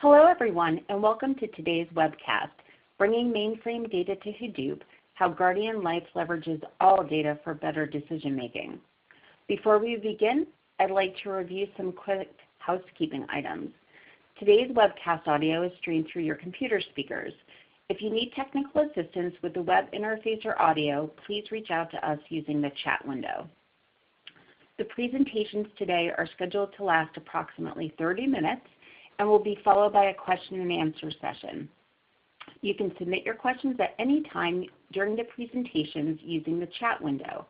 Hello everyone, and welcome to today's webcast, Bringing Mainframe Data to Hadoop, How Guardian Life Leverages All Data for Better Decision Making. Before we begin, I'd like to review some quick housekeeping items. Today's webcast audio is streamed through your computer speakers. If you need technical assistance with the web interface or audio, please reach out to us using the chat window. The presentations today are scheduled to last approximately 30 minutes and will be followed by a question and answer session. You can submit your questions at any time during the presentations using the chat window,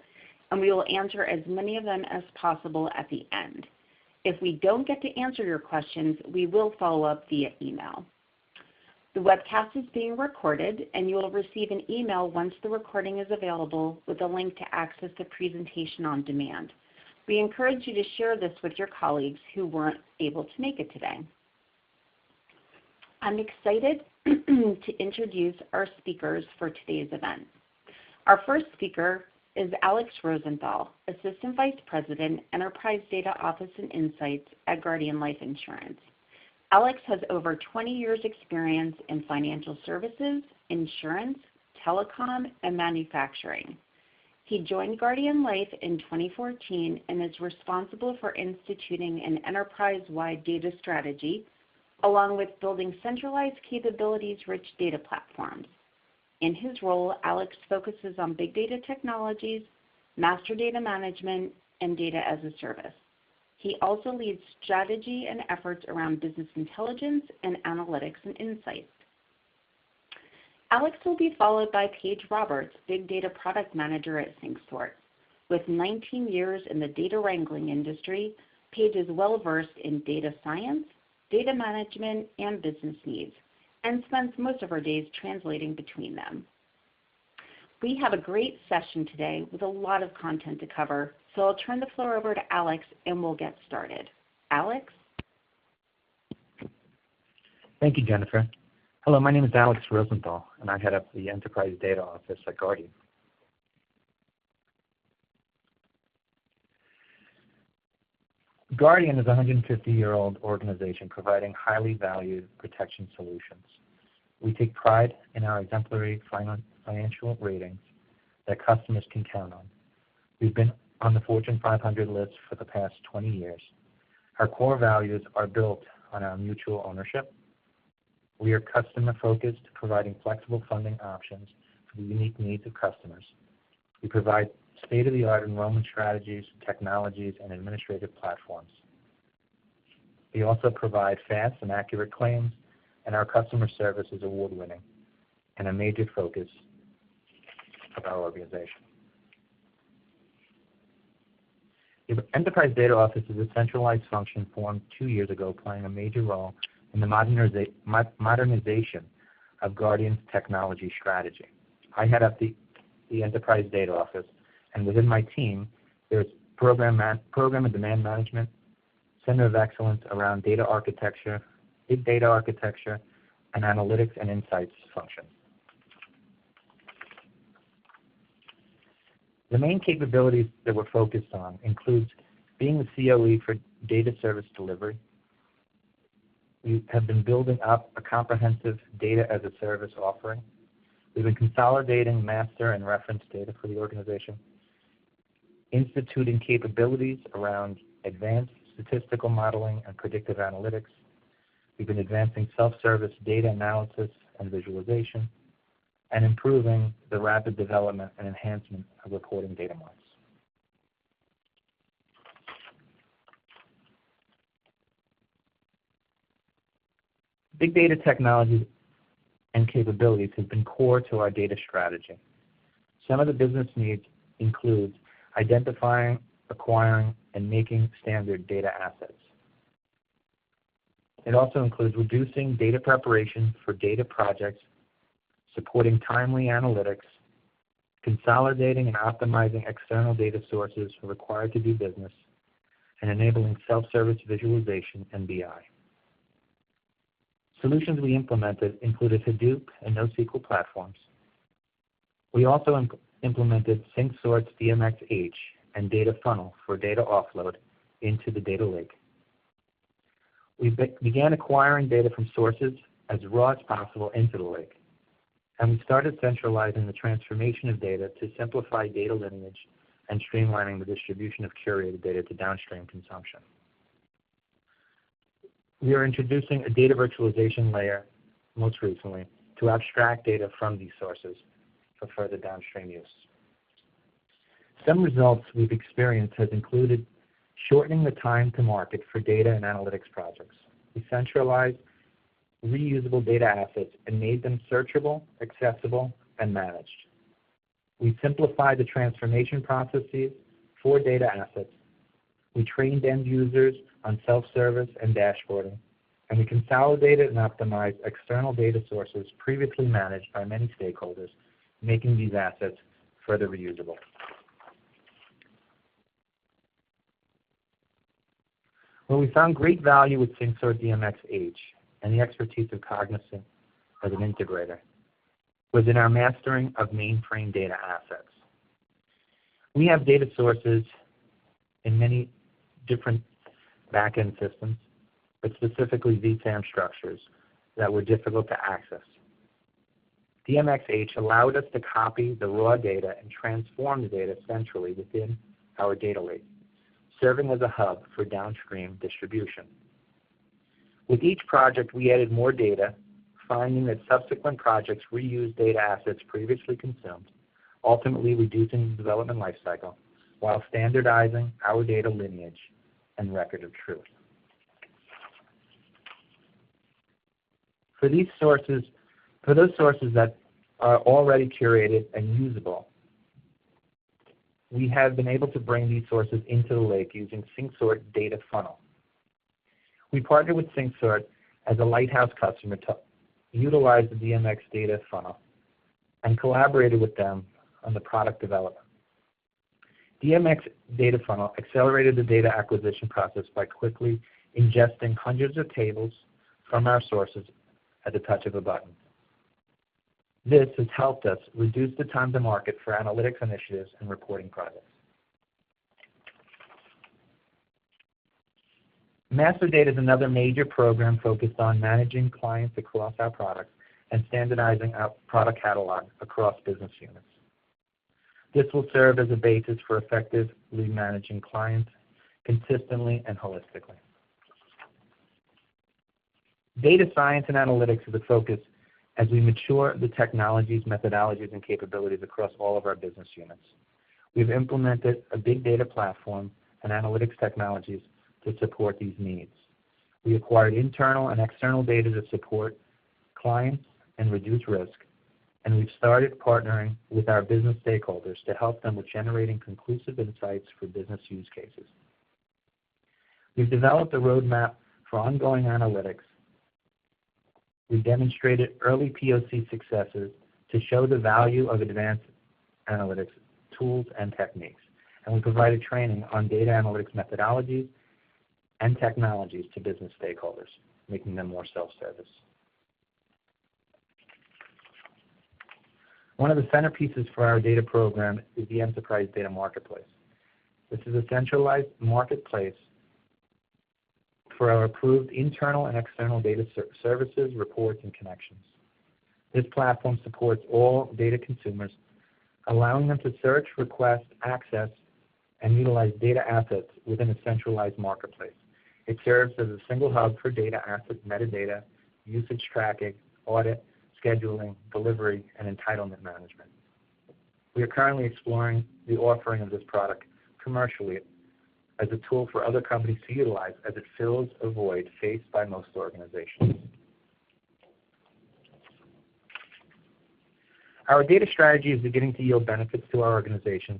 and we will answer as many of them as possible at the end. If we don't get to answer your questions, we will follow up via email. The webcast is being recorded, and you will receive an email once the recording is available with a link to access the presentation on demand. We encourage you to share this with your colleagues who weren't able to make it today. I'm excited to introduce our speakers for today's event. Our first speaker is Alex Rosenthal, Assistant Vice President, Enterprise Data Office and Insights at Guardian Life Insurance. Alex has over 20 years experience in financial services, insurance, telecom, and manufacturing. He joined Guardian Life in 2014 and is responsible for instituting an enterprise-wide data strategy, along with building centralized capabilities-rich data platforms. In his role, Alex focuses on big data technologies, master data management, and data as a service. He also leads strategy and efforts around business intelligence and analytics and insights. Alex will be followed by Paige Roberts, Big Data Product Manager at SyncSort. With 19 years in the data wrangling industry, Paige is well-versed in data science, data management, and business needs, and spends most of her days translating between them. We have a great session today with a lot of content to cover, so I'll turn the floor over to Alex and we'll get started. Alex? Thank you, Jennifer. Hello, my name is Alex Rosenthal, and I head up the Enterprise Data Office at Guardian. Guardian is a 150-year-old organization providing highly valued protection solutions. We take pride in our exemplary financial ratings that customers can count on. We've been on the Fortune 500 list for the past 20 years. Our core values are built on our mutual ownership. We are customer-focused, providing flexible funding options for the unique needs of customers. We provide state-of-the-art enrollment strategies, technologies, and administrative platforms. We also provide fast and accurate claims, and our customer service is award-winning and a major focus of our organization. The Enterprise Data Office is a centralized function formed 2 years ago, playing a major role in the modernization of Guardian's technology strategy. I head up the Enterprise Data Office, and within my team, there's program and demand management, center of excellence around data architecture, big data architecture, and analytics and insights function. The main capabilities that we're focused on includes being the COE for data service delivery. We have been building up a comprehensive data as a service offering. We've been consolidating master and reference data for the organization, instituting capabilities around advanced statistical modeling and predictive analytics. We've been advancing self-service data analysis and visualization, and improving the rapid development and enhancement of reporting data marts. Big data technologies and capabilities have been core to our data strategy. Some of the business needs include identifying, acquiring, and making standard data assets. It also includes reducing data preparation for data projects, supporting timely analytics, consolidating and optimizing external data sources required to do business, and enabling self-service visualization and BI. Solutions we implemented included Hadoop and NoSQL platforms. We also implemented SyncSort's DMX-H and Data Funnel for data offload into the data lake. We began acquiring data from sources as raw as possible into the lake, and we started centralizing the transformation of data to simplify data lineage and streamlining the distribution of curated data to downstream consumption. We are introducing a data virtualization layer most recently to abstract data from these sources for further downstream use. Some results we've experienced has included shortening the time to market for data and analytics projects. We centralized reusable data assets and made them searchable, accessible, and managed. We simplified the transformation processes for data assets. We trained end users on self-service and dashboarding, and we consolidated and optimized external data sources previously managed by many stakeholders, making these assets further reusable. Well, we found great value with SyncSort DMX-H and the expertise of Cognizant as an integrator was in our mastering of mainframe data assets. We have data sources in many different back-end systems, but specifically VSAM structures that were difficult to access. DMX-H allowed us to copy the raw data and transform the data centrally within our data lake, serving as a hub for downstream distribution. With each project, we added more data, finding that subsequent projects reused data assets previously consumed, ultimately reducing the development lifecycle, while standardizing our data lineage and record of truth. For those sources that are already curated and usable, we have been able to bring these sources into the lake using SyncSort Data Funnel. We partnered with SyncSort as a lighthouse customer to utilize the DMX Data Funnel and collaborated with them on the product development. DMX Data Funnel accelerated the data acquisition process by quickly ingesting hundreds of tables from our sources at the touch of a button. This has helped us reduce the time to market for analytics initiatives and reporting projects. Master Data is another major program focused on managing clients across our products and standardizing our product catalog across business units. This will serve as a basis for effectively managing clients consistently and holistically. Data science and analytics is the focus as we mature the technologies, methodologies, and capabilities across all of our business units. We've implemented a big data platform and analytics technologies to support these needs. We acquired internal and external data to support clients and reduce risk, and we've started partnering with our business stakeholders to help them with generating conclusive insights for business use cases. We've developed a roadmap for ongoing analytics. We've demonstrated early POC successes to show the value of advanced analytics tools and techniques, and we provided training on data analytics methodologies and technologies to business stakeholders, making them more self-service. One of the centerpieces for our data program is the Enterprise Data Marketplace. This is a centralized marketplace for our approved internal and external data services, reports, and connections. This platform supports all data consumers, allowing them to search, request, access, and utilize data assets within a centralized marketplace. It serves as a single hub for data asset metadata, usage tracking, audit, scheduling, delivery, and entitlement management. We are currently exploring the offering of this product commercially as a tool for other companies to utilize as it fills a void faced by most organizations. Our data strategy is beginning to yield benefits to our organization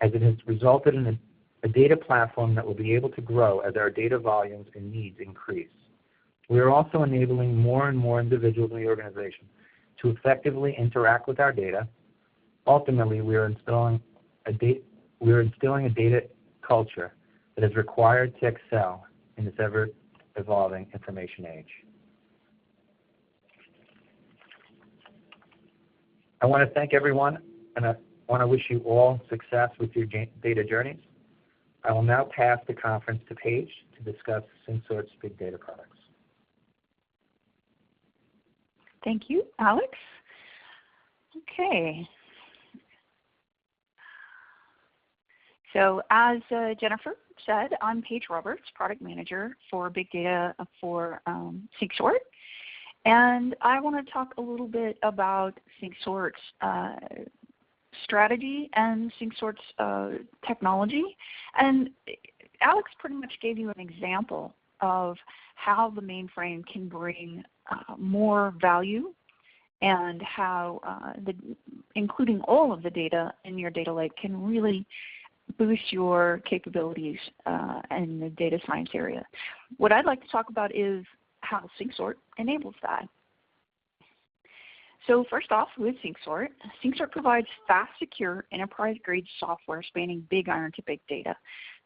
as it has resulted in a data platform that will be able to grow as our data volumes and needs increase. We are also enabling more and more individuals in the organization to effectively interact with our data. Ultimately, we are instilling a data culture that is required to excel in this ever-evolving information age. I want to thank everyone, and I want to wish you all success with your data journeys. I will now pass the conference to Paige to discuss SyncSort's big data products. Thank you, Alex. Okay. So as Jennifer said, I'm Paige Roberts, Product Manager for Big Data for SyncSort. And I want to talk a little bit about SyncSort's strategy and SyncSort's technology. And Alex pretty much gave you an example of how the mainframe can bring more value and how including all of the data in your data lake can really boost your capabilities in the data science area. What I'd like to talk about is how SyncSort enables that. So first off, with SyncSort, SyncSort provides fast, secure, enterprise-grade software spanning big iron to big data.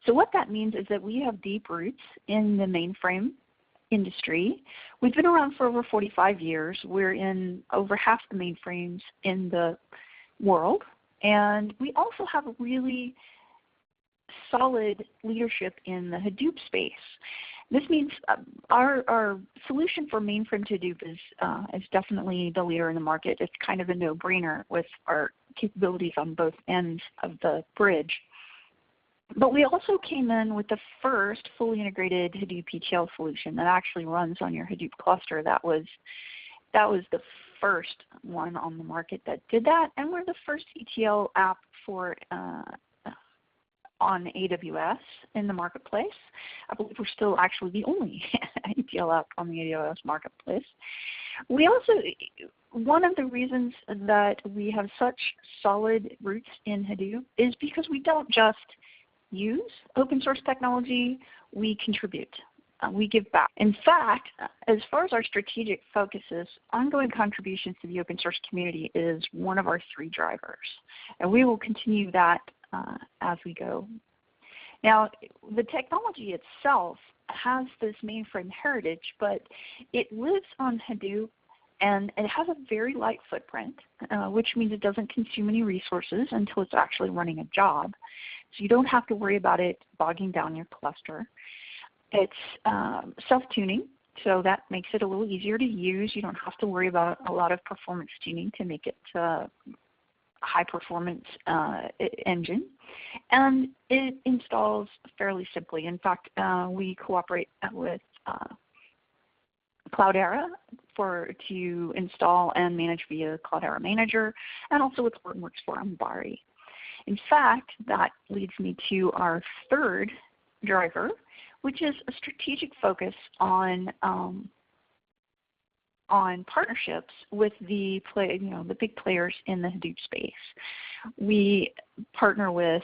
So what that means is that we have deep roots in the mainframe industry. We've been around for over 45 years. We're in over half the mainframes in the world. And we also have a really solid leadership in the Hadoop space. This means our solution for mainframe to Hadoop is definitely the leader in the market. It's kind of a no-brainer with our capabilities on both ends of the bridge. But we also came in with the first fully integrated Hadoop ETL solution that actually runs on your Hadoop cluster. That was the first one on the market that did that, and we're the first ETL app for on AWS in the marketplace. I believe we're still actually the only ETL app on the AWS marketplace. We also, one of the reasons that we have such solid roots in Hadoop is because we don't just use open source technology, we contribute. We give back. In fact, as far as our strategic focus is, ongoing contributions to the open source community is one of our 3 drivers. And we will continue that as we go. Now, the technology itself has this mainframe heritage, but it lives on Hadoop and it has a very light footprint, which means it doesn't consume any resources until it's actually running a job. So you don't have to worry about it bogging down your cluster. It's self-tuning, so that makes it a little easier to use. You don't have to worry about a lot of performance tuning to make it high-performance engine, and it installs fairly simply. In fact, we cooperate with Cloudera to install and manage via Cloudera Manager, and also with Hortonworks for Ambari. In fact, that leads me to our 3rd driver, which is a strategic focus on partnerships with the big players in the Hadoop space. We partner with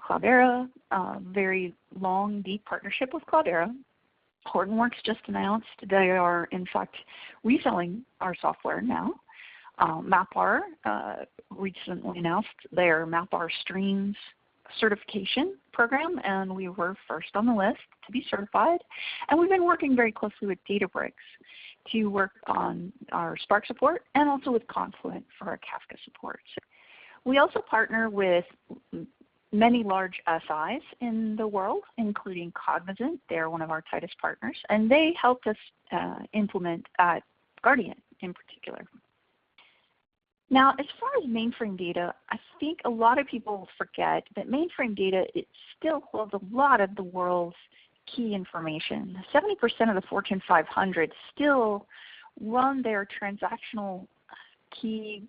Cloudera, a very long, deep partnership with Cloudera. Hortonworks just announced they are, in fact, reselling our software now. MapR recently announced their MapR Streams certification program, and we were first on the list to be certified. And we've been working very closely with Databricks to work on our Spark support and also with Confluent for our Kafka support. We also partner with many large SIs in the world, including Cognizant. They're one of our tightest partners, and they helped us implement at Guardian in particular. Now, as far as mainframe data, I think a lot of people forget that mainframe data, it still holds a lot of the world's key information. 70% of the Fortune 500 still run their transactional key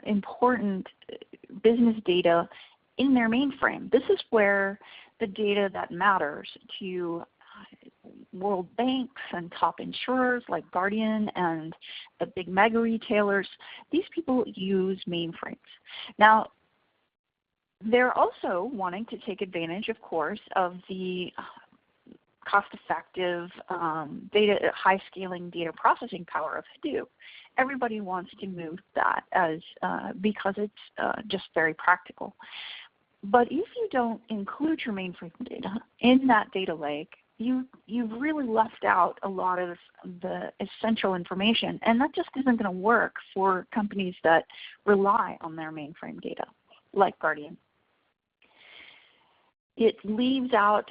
important business data in their mainframe. This is where the data that matters to world banks and top insurers like Guardian and the big mega retailers, these people use mainframes. Now, they're also wanting to take advantage, of course, of the cost-effective high-scaling data processing power of Hadoop. Everybody wants to move that because it's just very practical. But if you don't include your mainframe data in that data lake, you've really left out a lot of the essential information, and that just isn't going to work for companies that rely on their mainframe data, like Guardian. it leaves out,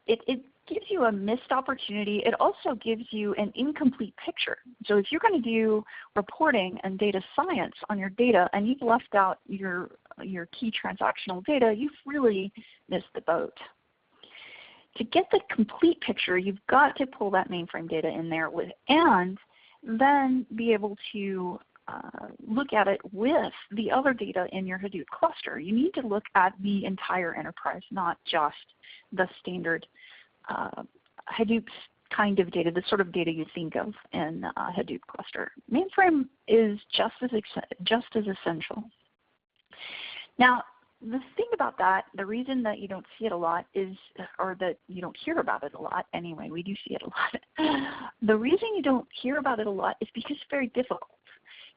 it gives you a missed opportunity. It also gives you an incomplete picture. So if you're going to do reporting and data science on your data and you've left out your key transactional data, you've really missed the boat. To get the complete picture, you've got to pull that mainframe data in there and then be able to look at it with the other data in your Hadoop cluster. You need to look at the entire enterprise, not just the standard Hadoop kind of data, the sort of data you think of in a Hadoop cluster. Mainframe is just as essential. Now, the thing about that, the reason that you don't see it a lot is, or that you don't hear about it a lot, anyway, we do see it a lot. The reason you don't hear about it a lot is because it's very difficult.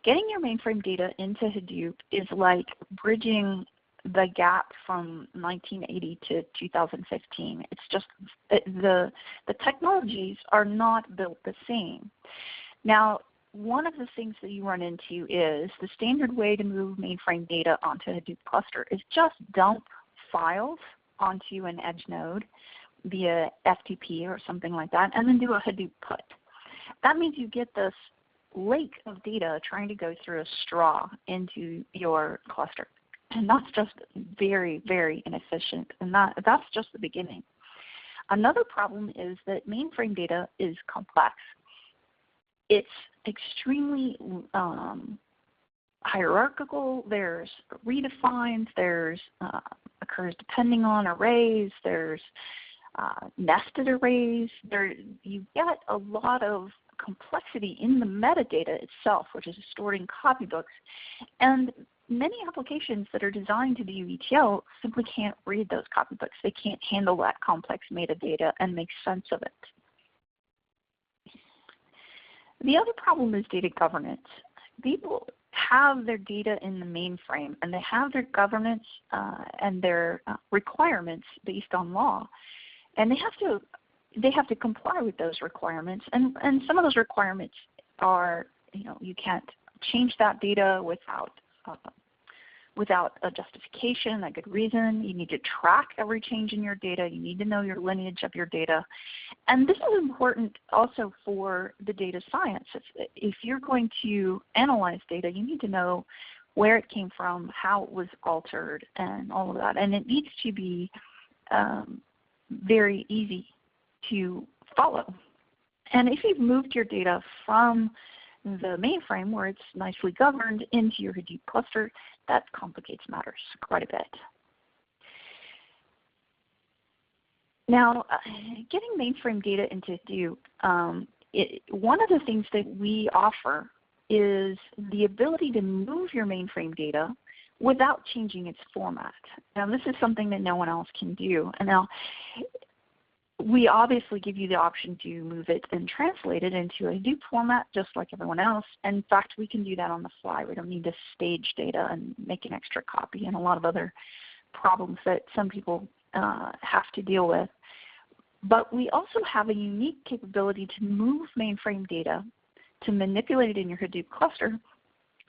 Getting your mainframe data into Hadoop is like bridging the gap from 1980 to 2015. It's just the technologies are not built the same. Now, one of the things that you run into is the standard way to move mainframe data onto a Hadoop cluster is just dump files onto an edge node via FTP or something like that, and then do a Hadoop put. That means you get this lake of data trying to go through a straw into your cluster. And that's just very, very inefficient, and that's just the beginning. Another problem is that mainframe data is complex. It's extremely hierarchical. There's redefines. There's occurs depending on arrays. There's nested arrays. You get a lot of complexity in the metadata itself, which is stored in copybooks. And many applications that are designed to do ETL simply can't read those copybooks. They can't handle that complex metadata and make sense of it. The other problem is data governance. People have their data in the mainframe, and they have their governance and their requirements based on law, and they have to comply with those requirements. And some of those requirements are, you can't change that data without a justification, a good reason. You need to track every change in your data. You need to know your lineage of your data. And this is important also for the data science. If you're going to analyze data, you need to know where it came from, how it was altered, and all of that. And it needs to be very easy to follow. And if you've moved your data from the mainframe, where it's nicely governed, into your Hadoop cluster, that complicates matters quite a bit. Now, getting mainframe data into Hadoop, one of the things that we offer is the ability to move your mainframe data without changing its format. Now, this is something that no one else can do. And now, we obviously give you the option to move it and translate it into a Hadoop format just like everyone else. In fact, we can do that on the fly. We don't need to stage data and make an extra copy and a lot of other problems that some people have to deal with. But we also have a unique capability to move mainframe data, to manipulate it in your Hadoop cluster,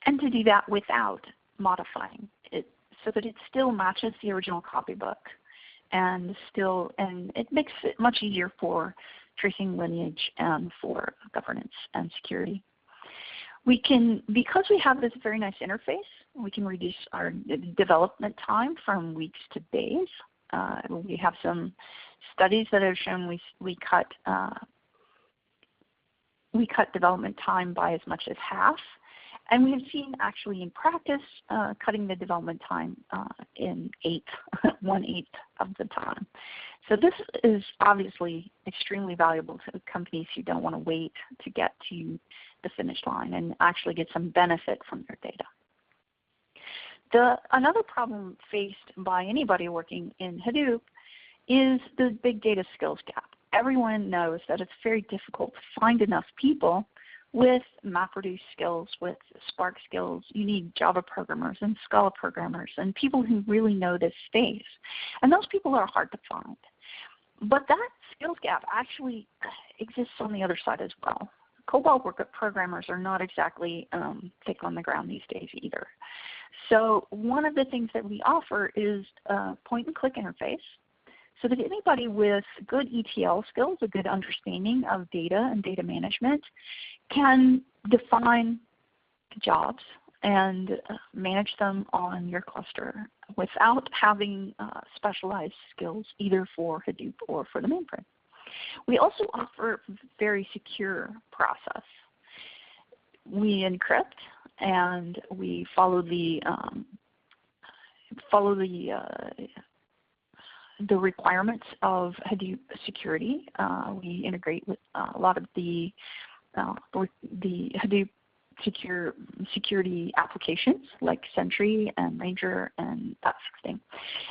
and to do that without modifying it so that it still matches the original copybook. And it makes it much easier for tracing lineage and for governance and security. We can, because we have this very nice interface, we can reduce our development time from weeks to days. We have some studies that have shown we cut development time by as much as half. And we have seen actually in practice cutting the development time in 1/8 of the time. So this is obviously extremely valuable to companies who don't want to wait to get to the finish line and actually get some benefit from their data. Another problem faced by anybody working in Hadoop is the big data skills gap. Everyone knows that it's very difficult to find enough people with MapReduce skills, with Spark skills. You need Java programmers and Scala programmers and people who really know this space. And those people are hard to find. But that skills gap actually exists on the other side as well. COBOL programmers are not exactly thick on the ground these days either. So one of the things that we offer is a point-and-click interface so that anybody with good ETL skills, a good understanding of data and data management, can define jobs and manage them on your cluster without having specialized skills either for Hadoop or for the mainframe. We also offer a very secure process. We encrypt and we follow the requirements of Hadoop security. We integrate with a lot of the Hadoop security applications like Sentry and Ranger and that sort of thing.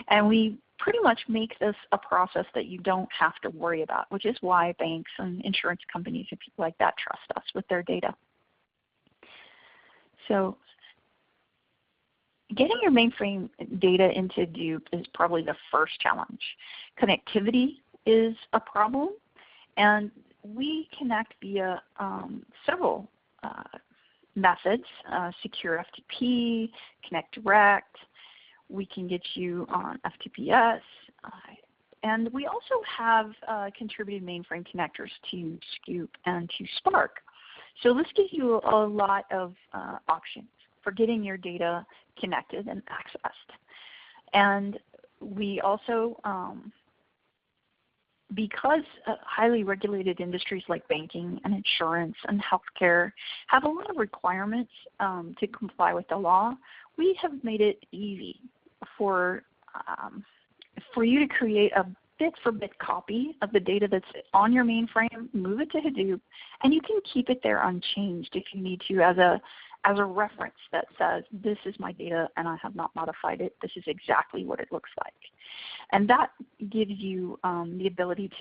And we pretty much make this a process that you don't have to worry about, which is why banks and insurance companies and people like that trust us with their data. So getting your mainframe data into Hadoop is probably the first challenge. Connectivity is a problem, and we connect via several methods, secure FTP, connect direct. We can get you on FTPS. And we also have contributed mainframe connectors to Scoop and to Spark. So this gives you a lot of options for getting your data connected and accessed. And we also, because highly regulated industries like banking and insurance and healthcare have a lot of requirements to comply with the law, we have made it easy for you to create a bit-for-bit copy of the data that's on your mainframe, move it to Hadoop, and you can keep it there unchanged if you need to as a reference that says, this is my data and I have not modified it. This is exactly what it looks like. And that gives you the ability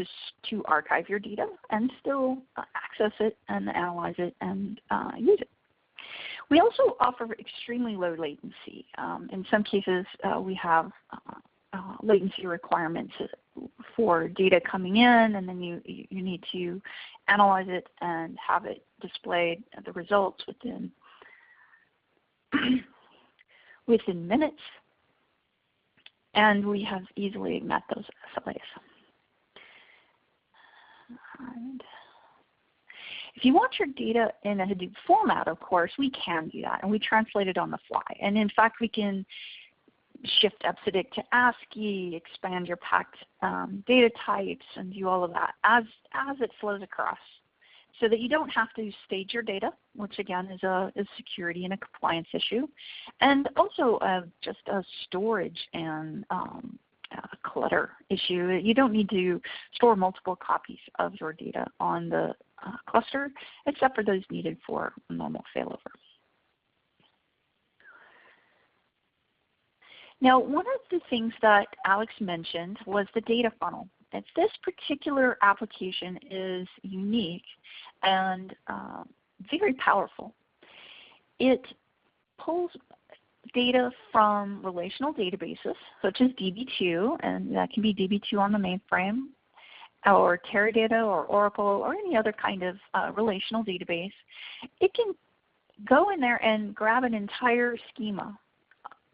to archive your data and still access it and analyze it and use it. We also offer extremely low latency. In some cases, we have latency requirements for data coming in, and then you need to analyze it and have it displayed, the results within minutes, and we have easily met those SLAs. And if you want your data in a Hadoop format, of course, we can do that, and we translate it on the fly. And in fact, we can shift EBCDIC to ASCII, expand your packed data types, and do all of that as it flows across, so that you don't have to stage your data, which again is a security and a compliance issue, and also just a storage and clutter issue. You don't need to store multiple copies of your data on the cluster, except for those needed for normal failover. Now, one of the things that Alex mentioned was the data funnel. And this particular application is unique and very powerful. It pulls data from relational databases, such as DB2, and that can be DB2 on the mainframe, or Teradata or Oracle or any other kind of relational database. It can go in there and grab an entire schema,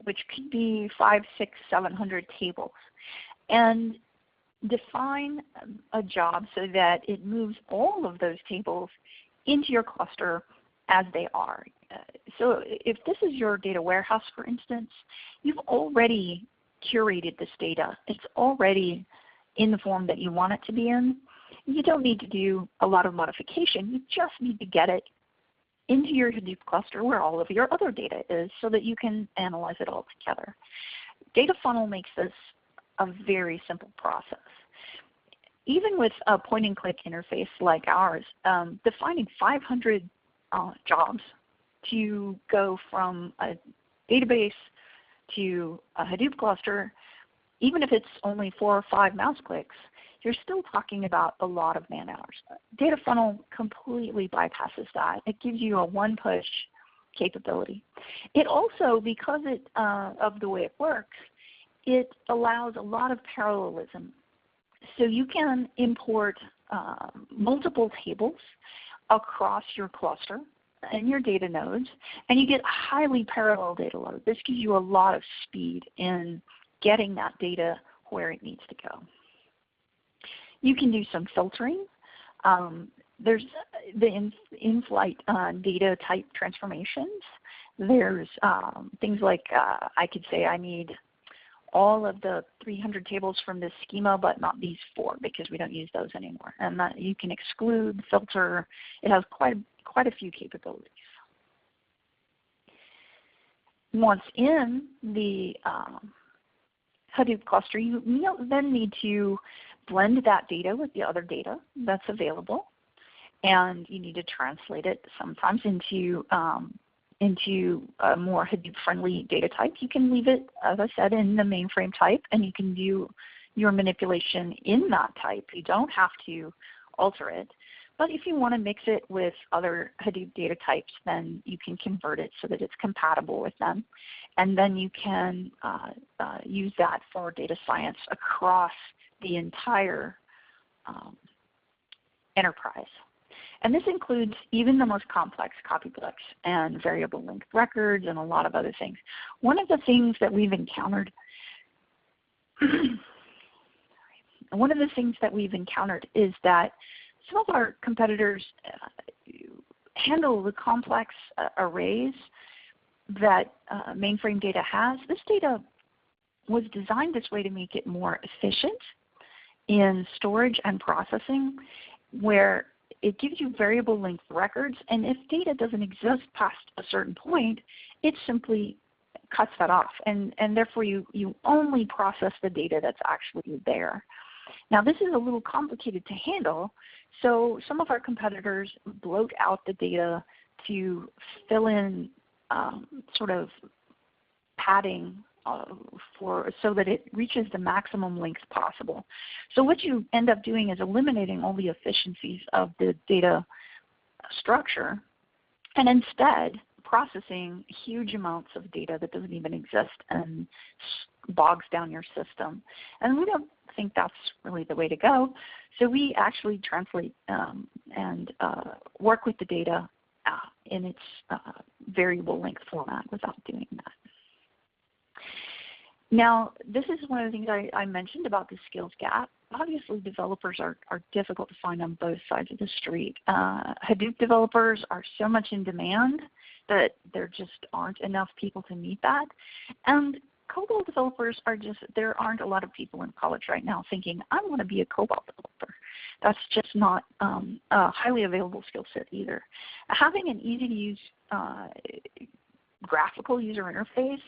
which could be 500, 600, 700 tables, and define a job so that it moves all of those tables into your cluster as they are. So if this is your data warehouse, for instance, you've already curated this data. It's already in the form that you want it to be in. You don't need to do a lot of modification. You just need to get it into your Hadoop cluster where all of your other data is so that you can analyze it all together. Data funnel makes this a very simple process. Even with a point-and-click interface like ours, defining 500 jobs to go from a database to a Hadoop cluster, even if it's only 4 or 5 mouse clicks, you're still talking about a lot of man hours. Data funnel completely bypasses that. It gives you a one-push capability. It also, because of the way it works, it allows a lot of parallelism. So you can import multiple tables across your cluster and your data nodes, and you get a highly parallel data load. This gives you a lot of speed in getting that data where it needs to go. You can do some filtering. There's the in-flight data type transformations. There's things like I could say I need all of the 300 tables from this schema, but not these 4 because we don't use those anymore. And that you can exclude, filter. It has quite a few capabilities. Once in the Hadoop cluster, you then need to blend that data with the other data that's available, and you need to translate it sometimes into a more Hadoop-friendly data type. You can leave it, as I said, in the mainframe type, and you can do your manipulation in that type. You don't have to alter it. But if you want to mix it with other Hadoop data types, then you can convert it so that it's compatible with them. And then you can use that for data science across the entire enterprise. And this includes even the most complex copybooks and variable length records and a lot of other things. One of the things that we've encountered is that some of our competitors handle the complex arrays that mainframe data has. This data was designed this way to make it more efficient in storage and processing, where it gives you variable length records, and if data doesn't exist past a certain point, it simply cuts that off, and therefore you only process the data that's actually there. Now this is a little complicated to handle, so some of our competitors bloat out the data to fill in sort of padding so that it reaches the maximum length possible. So what you end up doing is eliminating all the efficiencies of the data structure and instead processing huge amounts of data that doesn't even exist and bogs down your system. And we don't think that's really the way to go. So we actually translate and work with the data in its variable length format without doing that. Now, this is one of the things I mentioned about the skills gap. Obviously, developers are difficult to find on both sides of the street. Hadoop developers are so much in demand that there just aren't enough people to meet that. And COBOL developers there aren't a lot of people in college right now thinking, I want to be a COBOL developer. That's just not a highly available skill set either. Having an easy-to-use graphical user interface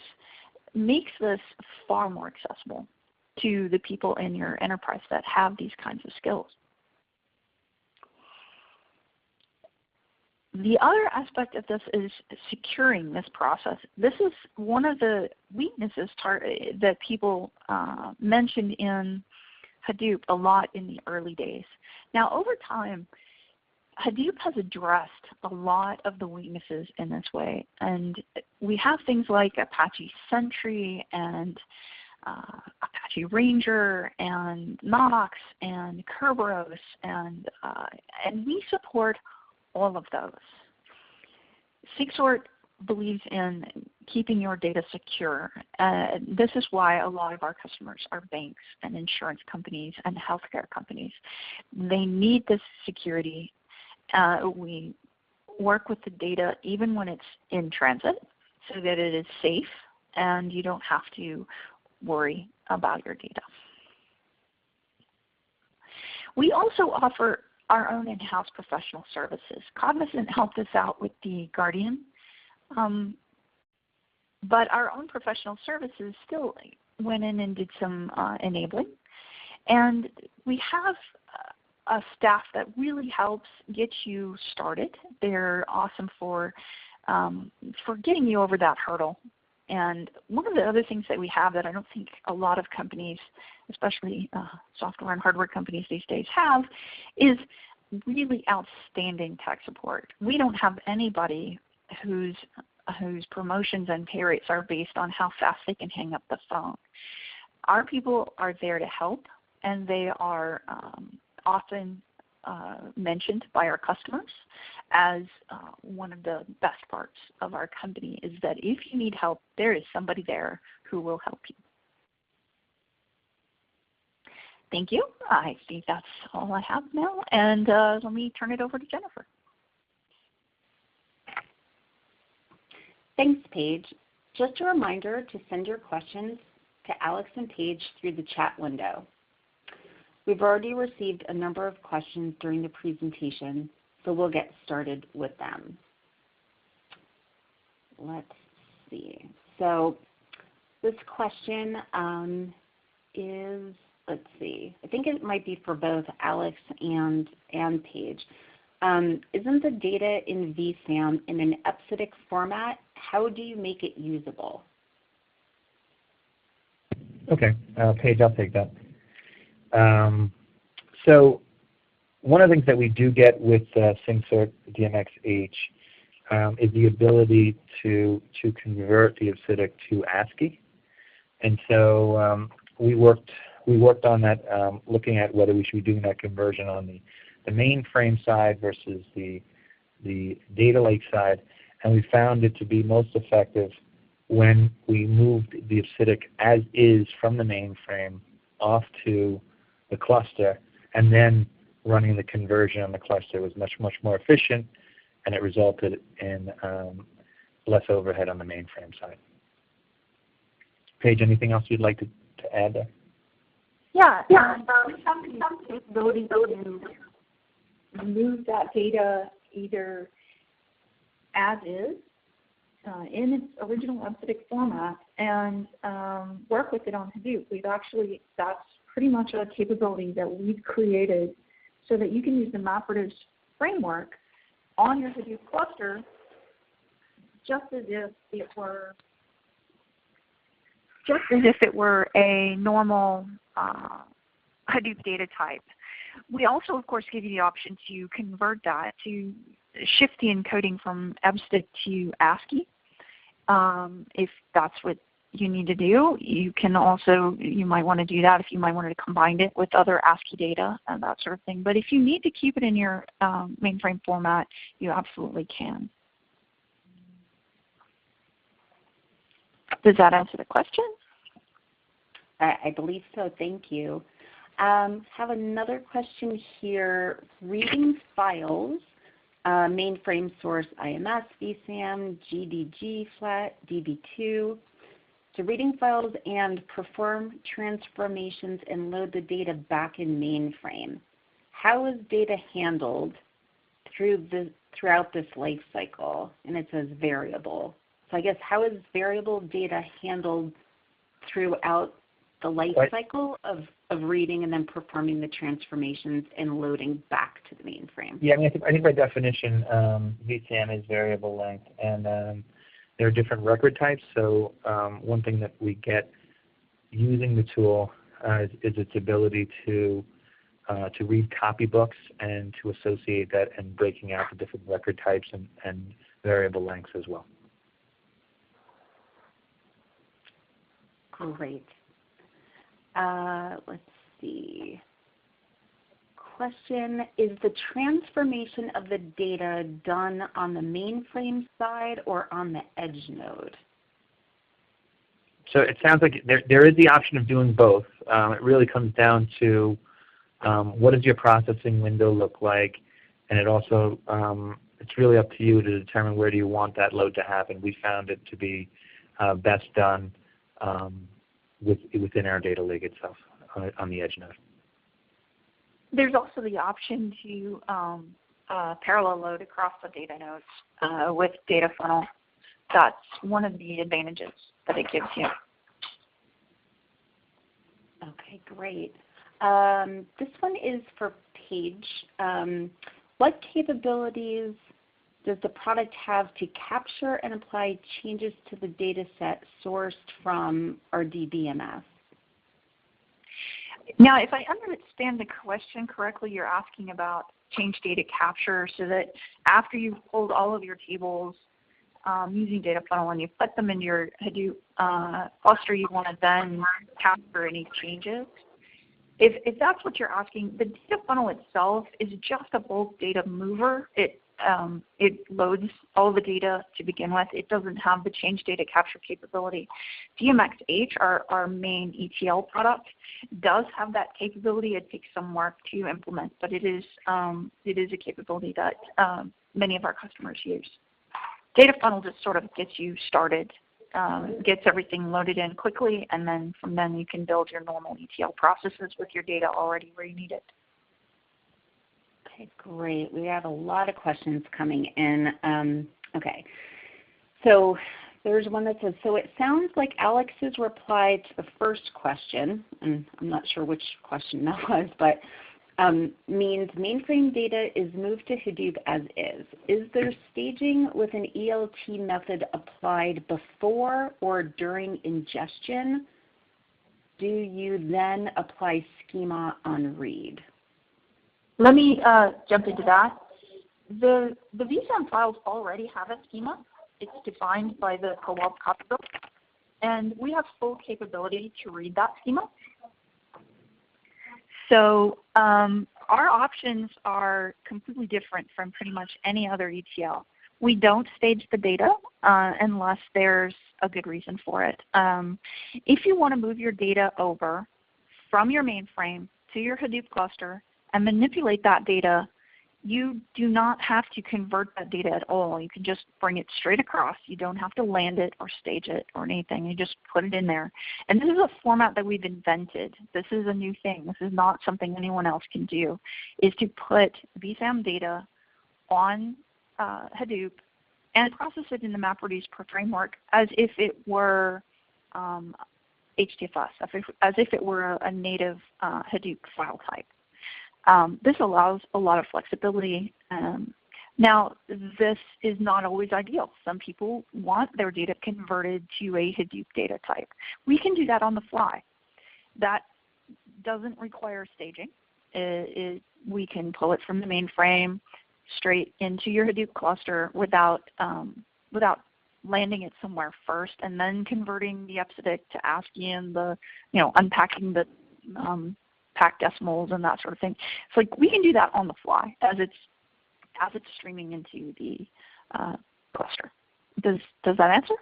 makes this far more accessible to the people in your enterprise that have these kinds of skills. The other aspect of this is securing this process. This is one of the weaknesses that people mentioned in Hadoop a lot in the early days. Now over time, Hadoop has addressed a lot of the weaknesses in this way, and we have things like Apache Sentry and Apache Ranger and Knox and Kerberos, and we support all of those. SigSort believes in keeping your data secure. This is why a lot of our customers are banks and insurance companies and healthcare companies. They need this security. We work with the data even when it's in transit so that it is safe and you don't have to worry about your data. We also offer our own in-house professional services. Cognizant helped us out with the Guardian, but our own professional services still went in and did some enabling. And we have a staff that really helps get you started. They're awesome for getting you over that hurdle. And one of the other things that we have that I don't think a lot of companies, especially software and hardware companies these days have, is really outstanding tech support. We don't have anybody whose promotions and pay rates are based on how fast they can hang up the phone. Our people are there to help, and they are often mentioned by our customers as one of the best parts of our company is that if you need help, there is somebody there who will help you. Thank you. I think that's all I have now. And let me turn it over to Jennifer. Thanks, Paige. Just a reminder to send your questions to Alex and Paige through the chat window. We've already received a number of questions during the presentation, so we'll get started with them. Let's see. So this question is, let's see, I think it might be for both Alex and Paige. Isn't the data in vSAM in an EBCDIC format? How do you make it usable? Okay, Paige, I'll take that. So one of the things that we do get with SingSort DMX-H is the ability to convert the EBCDIC to ASCII. And so we worked on that, looking at whether we should be doing that conversion on the mainframe side versus the data lake side, and we found it to be most effective when we moved the EBCDIC as is from the mainframe off to the cluster, and then running the conversion on the cluster was much more efficient, and it resulted in less overhead on the mainframe side. Paige, anything else you'd like to add there? Yeah, some capability to move that data either as is in its original EBCDIC format and work with it on Hadoop. That's pretty much a capability that we've created so that you can use the MapReduce framework on your Hadoop cluster just as if it were a normal Hadoop data type. We also, of course, give you the option to convert that, to shift the encoding from EBCDIC to ASCII. If that's what you need to do, you might want to do that if you might want to combine it with other ASCII data and that sort of thing. But if you need to keep it in your mainframe format, you absolutely can. Does that answer the question? I believe so. Thank you. Have another question here. Reading files, mainframe source IMS, vSAM, GDG flat, DB2. So reading files and perform transformations and load the data back in mainframe. How is data handled throughout this life cycle? And it says variable. So I guess how is variable data handled throughout the life cycle of reading and then performing the transformations and loading back to the mainframe? Yeah, I think by definition, vSAM is variable length, and there are different record types. So one thing that we get using the tool is its ability to read copybooks and to associate that and breaking out the different record types and variable lengths as well. Great. Let's see. Question, is the transformation of the data done on the mainframe side or on the edge node? So it sounds like there is the option of doing both. It really comes down to what does your processing window look like, and it also it's really up to you to determine where do you want that load to happen. We found it to be best done within our data lake itself on the edge node. There's also the option to parallel load across the data nodes with data funnel. That's one of the advantages that it gives you. Okay, great. This one is for Paige. What capabilities does the product have to capture and apply changes to the data set sourced from our DBMS? Now, if I understand the question correctly, you're asking about change data capture so that after you've pulled all of your tables using data funnel and you put them into your Hadoop cluster, you want to then capture any changes. If that's what you're asking, the data funnel itself is just a bulk data mover. It It loads all the data to begin with. It doesn't have the change data capture capability. DMXH, our main ETL product, does have that capability. It takes some work to implement, but it is a capability that many of our customers use. Data Funnel just sort of gets you started, gets everything loaded in quickly, and then from then you can build your normal ETL processes with your data already where you need it. Okay, great. We have a lot of questions coming in. Okay, so there's one that says, so it sounds like Alex's reply to the first question, and I'm not sure which question that was, but means mainframe data is moved to Hadoop as is. Is there staging with an ELT method applied before or during ingestion? Do you then apply schema on read? Let me jump into that. The vSAM files already have a schema. It's defined by the COBOL copybook, and we have full capability to read that schema. So our options are completely different from pretty much any other ETL. We don't stage the data unless there's a good reason for it. If you want to move your data over from your mainframe to your Hadoop cluster and manipulate that data, you do not have to convert that data at all. You can just bring it straight across. You don't have to land it or stage it or anything. You just put it in there. And this is a format that we've invented. This is a new thing. This is not something anyone else can do, is to put vSAM data on Hadoop and process it in the MapReduce per framework as if it were HDFS, as if it were a native Hadoop file type. This allows a lot of flexibility. Now, this is not always ideal. Some people want their data converted to a Hadoop data type. We can do that on the fly. That doesn't require staging. We can pull it from the mainframe straight into your Hadoop cluster without landing it somewhere first and then converting the EPSIDIC to ASCII and unpacking the packed decimals and that sort of thing. So we can do that on the fly as it's streaming into the cluster. Does that answer?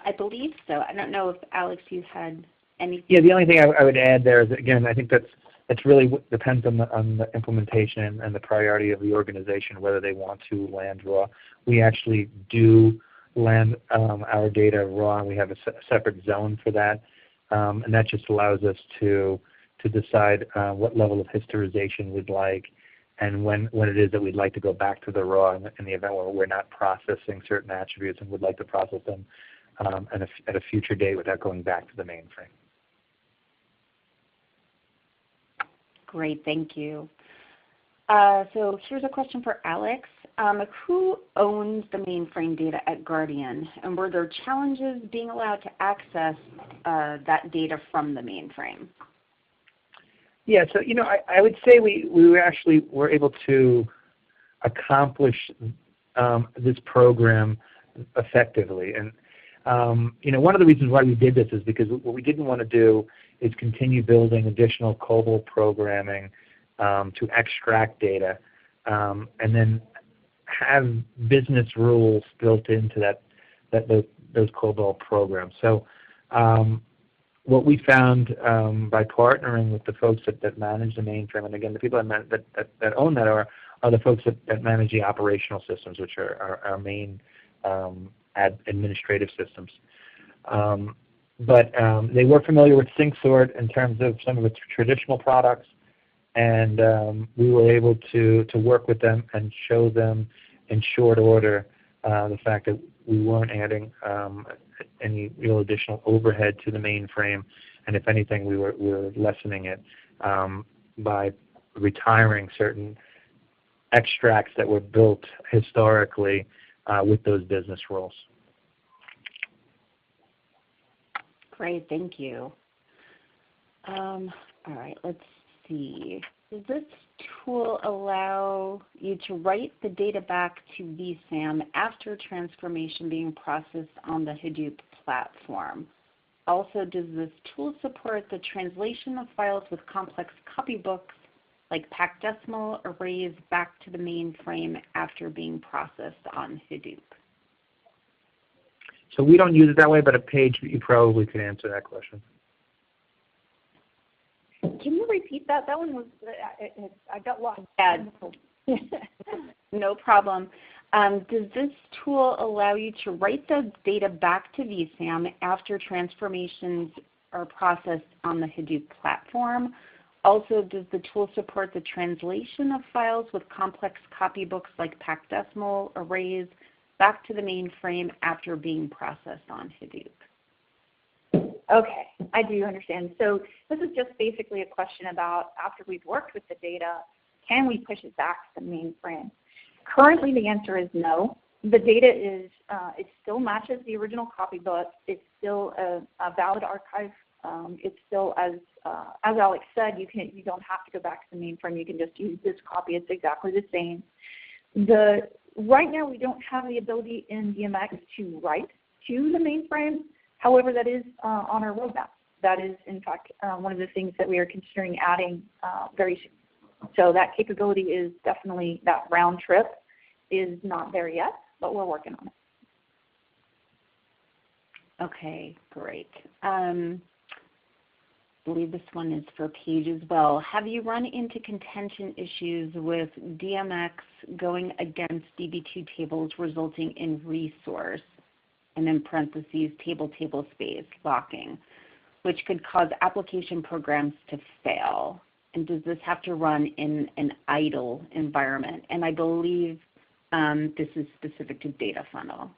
I believe so. I don't know if Alex, you had anything. Yeah, the only thing I would add there is, again, I think that's really depends on the implementation and the priority of the organization, whether they want to land raw. We actually do land our data raw, and we have a separate zone for that. And that just allows us to decide what level of historization we'd like and when it is that we'd like to go back to the raw in the event where we're not processing certain attributes and would like to process them at a future date without going back to the mainframe. Great, thank you. So here's a question for Alex. Who owns the mainframe data at Guardian, and were there challenges being allowed to access that data from the mainframe? Yeah, so I would say we actually were able to accomplish this program effectively, and one of the reasons why we did this is because what we didn't want to do is continue building additional COBOL programming to extract data, and then have business rules built into those COBOL programs. So what we found by partnering with the folks that manage the mainframe, and again, the people that own that are the folks that manage the operational systems, which are our main administrative systems. But they were familiar with SyncSort in terms of some of its traditional products, and we were able to work with them and show them in short order the fact that we weren't adding any real additional overhead to the mainframe, and if anything, we were lessening it by retiring certain extracts that were built historically with those business rules. Great, thank you. All right, let's see. Does this tool allow you to write the data back to vSAM after transformation being processed on the Hadoop platform? Also, does this tool support the translation of files with complex copybooks like packed decimal arrays back to the mainframe after being processed on Hadoop? So we don't use it that way, but a page you probably could answer that question. Can you repeat that? That one was, I got lost. Yeah. No problem. Does this tool allow you to write the data back to vSAM after transformations are processed on the Hadoop platform? Also, does the tool support the translation of files with complex copybooks like packed decimal arrays back to the mainframe after being processed on Hadoop? Okay, I do understand. So this is just basically a question about after we've worked with the data, can we push it back to the mainframe? Currently, the answer is no. The data is, it still matches the original copybook. It's still a valid archive. It's still, as Alex said, you don't have to go back to the mainframe. You can just use this copy. It's exactly the same. Right now, we don't have the ability in DMX to write to the mainframe. However, that is on our roadmap. That is, in fact, one of the things that we are considering adding very soon. So that capability is definitely, that round trip is not there yet, but we're working on it. Okay, great. I believe this one is for Paige as well. Have you run into contention issues with DMX going against DB2 tables resulting in resource, and in parentheses, table space locking, which could cause application programs to fail? And does this have to run in an idle environment? And I believe this is specific to data funnel.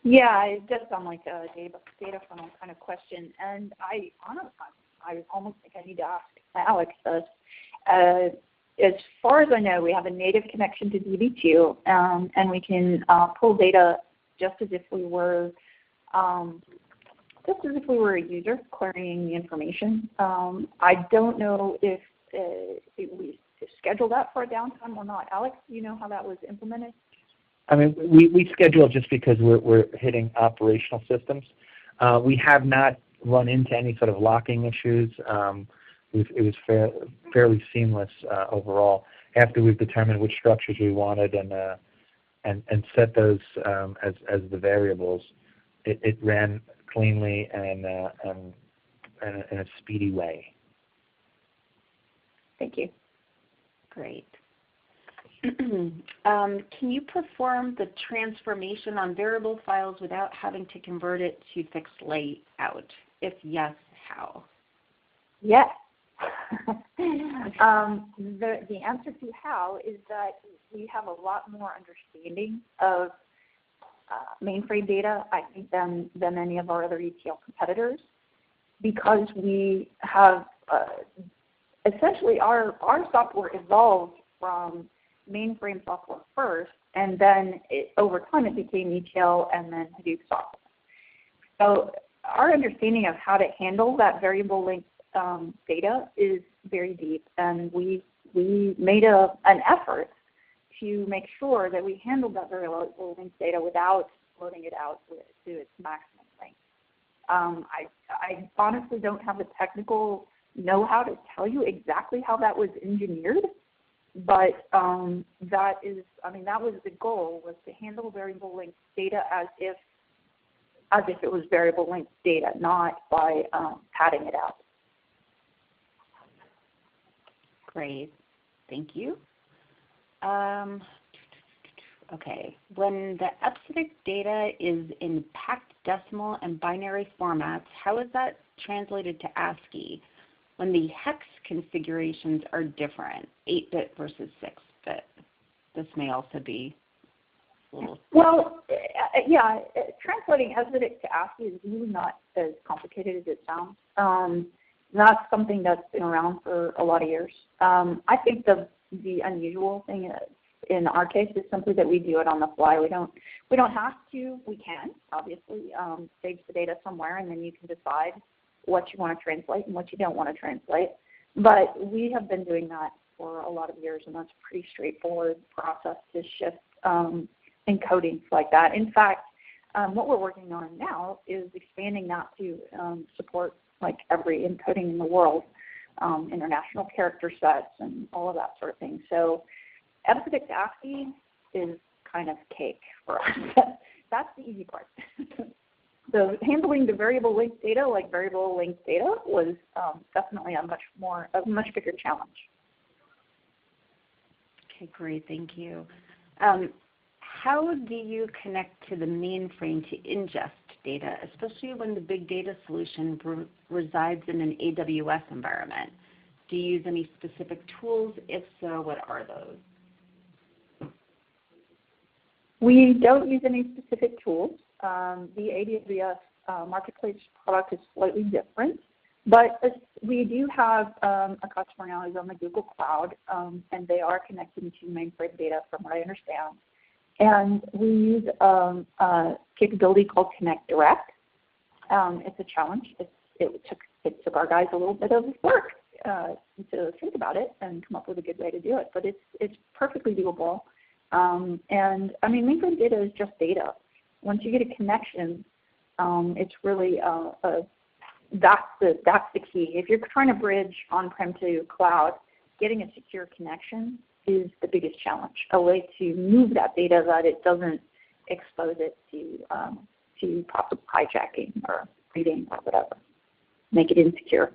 Yeah, it does sound like a data funnel kind of question. And I almost think I need to ask Alex this. As far as I know, we have a native connection to DB2, and we can pull data just as if we were a user querying the information. I don't know if we schedule that for a downtime or not. Alex, do you know how that was implemented? I mean, we schedule just because we're hitting operational systems. We have not run into any sort of locking issues. It was fairly seamless overall. After we've determined which structures we wanted and set those as the variables, it ran cleanly and in a speedy way. Thank you. Great. Can you perform the transformation on variable files without having to convert it to fixed layout? If yes, how? Yes. The answer to how is that we have a lot more understanding of mainframe data, I think, than any of our other ETL competitors, because we have essentially our software evolved from mainframe software first, and then over time it became ETL and then Hadoop software. So our understanding of how to handle that variable length data is very deep, and we made an effort to make sure that we handled that variable length data without loading it out to its maximum length. I honestly don't have the technical know-how to tell you exactly how that was engineered, but that was the goal, was to handle variable length data as if it was variable length data, not by padding it out. Great, thank you. Okay, when the EPSIDIC data is in packed decimal and binary formats, how is that translated to ASCII when the hex configurations are different, 8-bit versus 6-bit? This may also be a little... Well, yeah, translating EPSIDIC to ASCII is really not as complicated as it sounds. That's something that's been around for a lot of years. I think the unusual thing in our case is simply that we do it on the fly. We don't have to. We can, obviously, save the data somewhere, and then you can decide what you want to translate and what you don't want to translate. But we have been doing that for a lot of years, and that's a pretty straightforward process to shift encodings like that. In fact, what we're working on now is expanding that to support like every encoding in the world. international character sets, and all of that sort of thing. So episodic ASCII is kind of cake for us. That's the easy part. So handling the variable linked data, like variable linked data, was definitely a much bigger challenge. Okay, great, thank you. How do you connect to the mainframe to ingest data, especially when the big data solution resides in an AWS environment? Do you use any specific tools? If so, what are those? We don't use any specific tools. The AWS Marketplace product is slightly different, but we do have a customer now who's on the Google Cloud, and they are connecting to mainframe data from what I understand. And we use a capability called Connect Direct. It's a challenge. It took our guys a little bit of work to think about it and come up with a good way to do it, but it's perfectly doable. And I mean, mainframe data is just data. Once you get a connection, it's really that's the key. If you're trying to bridge on-prem to cloud, getting a secure connection is the biggest challenge. A way to move that data that it doesn't expose it to possible hijacking or reading or whatever. Make it insecure.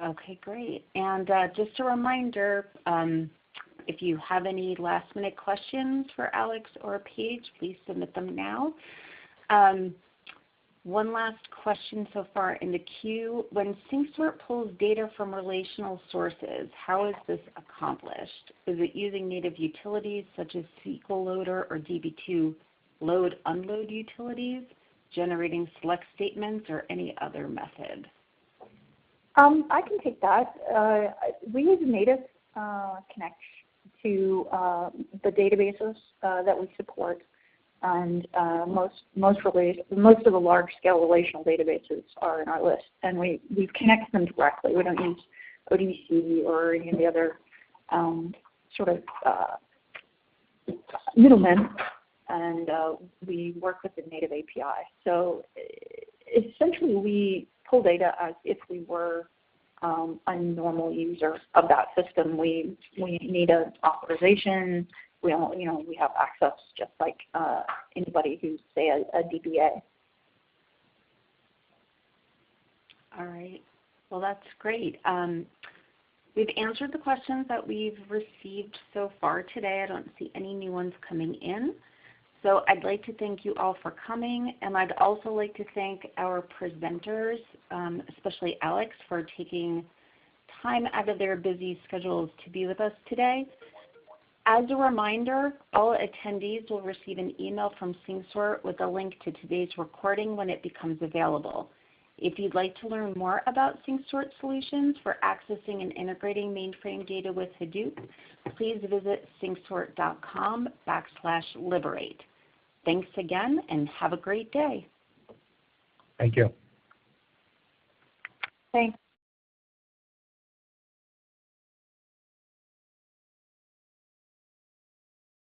Okay, great. And just a reminder, if you have any last-minute questions for Alex or Paige, please submit them now. One last question so far in the queue. When SyncSort pulls data from relational sources, how is this accomplished? Is it using native utilities such as SQL Loader or DB2 load-unload utilities, generating select statements, or any other method? I can take that. We use native connect to the databases that we support, and most of the large-scale relational databases are in our list, and we've connected them directly. We don't use ODBC or any of the other sort of middlemen, and we work with the native API. So essentially, we pull data as if we were a normal user of that system. We need an authorization. We have access just like anybody who's, say, a DBA. All right. Well, that's great. We've answered the questions that we've received so far today. I don't see any new ones coming in. So I'd like to thank you all for coming, and I'd also like to thank our presenters, especially Alex, for taking time out of their busy schedules to be with us today. As a reminder, all attendees will receive an email from SyncSort with a link to today's recording when it becomes available. If you'd like to learn more about SyncSort solutions for accessing and integrating mainframe data with Hadoop, please visit syncsort.com/liberate. Thanks again, and have a great day. Thank you. Thanks.